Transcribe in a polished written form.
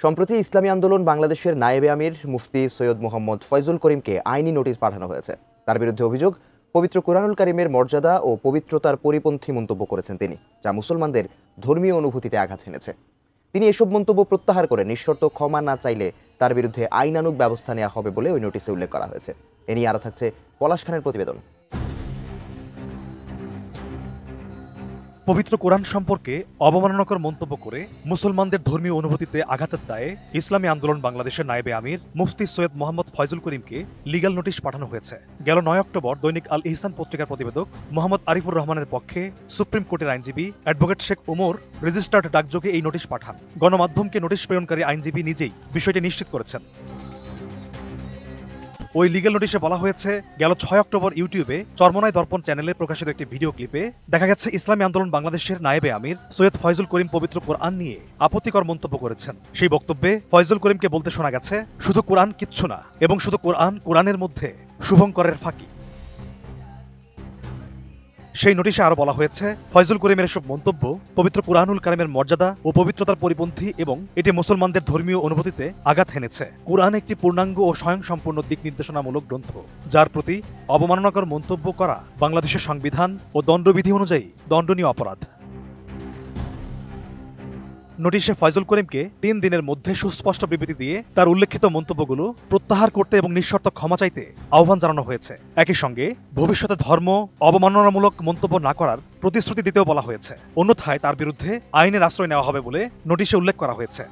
সম্প্রতি ইসলামী আন্দোলন বাংলাদেশের নায়েবে আমির মুফতি সৈয়দ মোহাম্মদ ফয়জুল করিমকে আইনি নোটিশ পাঠানো হয়েছে। তার বিরুদ্ধে অভিযোগ, পবিত্র কুরআনুল কারিমের মর্যাদা ও পবিত্রতার পরিপন্থী মন্তব্য করেছেন তিনি, যা মুসলমানদের ধর্মীয় অনুভূতিতে আঘাত এনেছে। তিনি এসব মন্তব্য প্রত্যাহার করে নিঃশর্ত ক্ষমা না চাইলে তার বিরুদ্ধে আইনানুগ ব্যবস্থা নেওয়া হবে বলে ওই নোটিশে উল্লেখ করা হয়েছে। এ নিয়ে আরও থাকছে পলাশ খানের প্রতিবেদন। পবিত্র কোরআন সম্পর্কে অবমাননাকর মন্তব্য করে মুসলমানদের ধর্মীয় অনুভূতিতে আঘাতের দায়ে ইসলামী আন্দোলন বাংলাদেশের নায়েবে আমির মুফতি সৈয়দ মোহাম্মদ ফয়জুল করিমকে লিগ্যাল নোটিশ পাঠানো হয়েছে। গেল 9 অক্টোবর দৈনিক আল ইহসান পত্রিকার প্রতিবেদক মোহাম্মদ আরিফুর রহমানের পক্ষে সুপ্রিম কোর্টের আইনজীবী অ্যাডভোকেট শেখ ওমর রেজিস্টার্ড ডাকযোগে এই নোটিশ পাঠান। গণমাধ্যমকে নোটিশ প্রেরণকারী আইনজীবী নিজেই বিষয়টি নিশ্চিত করেছেন। ওই লিগ্যাল নোটিশে বলা হয়েছে, গেল 6 অক্টোবর ইউটিউবে চরমনাই দর্পণ চ্যানেলে প্রকাশিত একটি ভিডিও ক্লিপে দেখা গেছে ইসলামী আন্দোলন বাংলাদেশের নায়েবে আমির সৈয়দ ফয়জুল করিম পবিত্র কোরআন নিয়ে আপত্তিকর মন্তব্য করেছেন। সেই বক্তব্যে ফয়জুল করিমকে বলতে শোনা গেছে, শুধু কোরআন কিচ্ছু না, এবং শুধু কোরআনের মধ্যে শুভঙ্করের ফাঁকি। সেই নোটিশে আরো বলা হয়েছে, ফয়জুল করিমের এসব মন্তব্য পবিত্র কুরআনুল কারিমের মর্যাদা ও পবিত্রতার পরিপন্থী এবং এটি মুসলমানদের ধর্মীয় অনুভূতিতে আঘাত হেনেছে। কুরআন একটি পূর্ণাঙ্গ ও স্বয়ংসম্পূর্ণ দিক নির্দেশনামূলক গ্রন্থ, যার প্রতি অবমাননাকর মন্তব্য করা বাংলাদেশের সংবিধান ও দণ্ডবিধি অনুযায়ী দণ্ডনীয় অপরাধ। নোটিশে ফয়জুল করিমকে 3 দিনের মধ্যে সুস্পষ্ট বিবৃতি দিয়ে তার উল্লেখিত মন্তব্যগুলো প্রত্যাহার করতে এবং নিঃশর্ত ক্ষমা চাইতে আহ্বান জানানো হয়েছে। একই সঙ্গে ভবিষ্যতে ধর্ম অবমাননামূলক মন্তব্য না করার প্রতিশ্রুতি দিতেও বলা হয়েছে। অন্যথায় তার বিরুদ্ধে আইনের আশ্রয় নেওয়া হবে বলে নোটিশে উল্লেখ করা হয়েছে।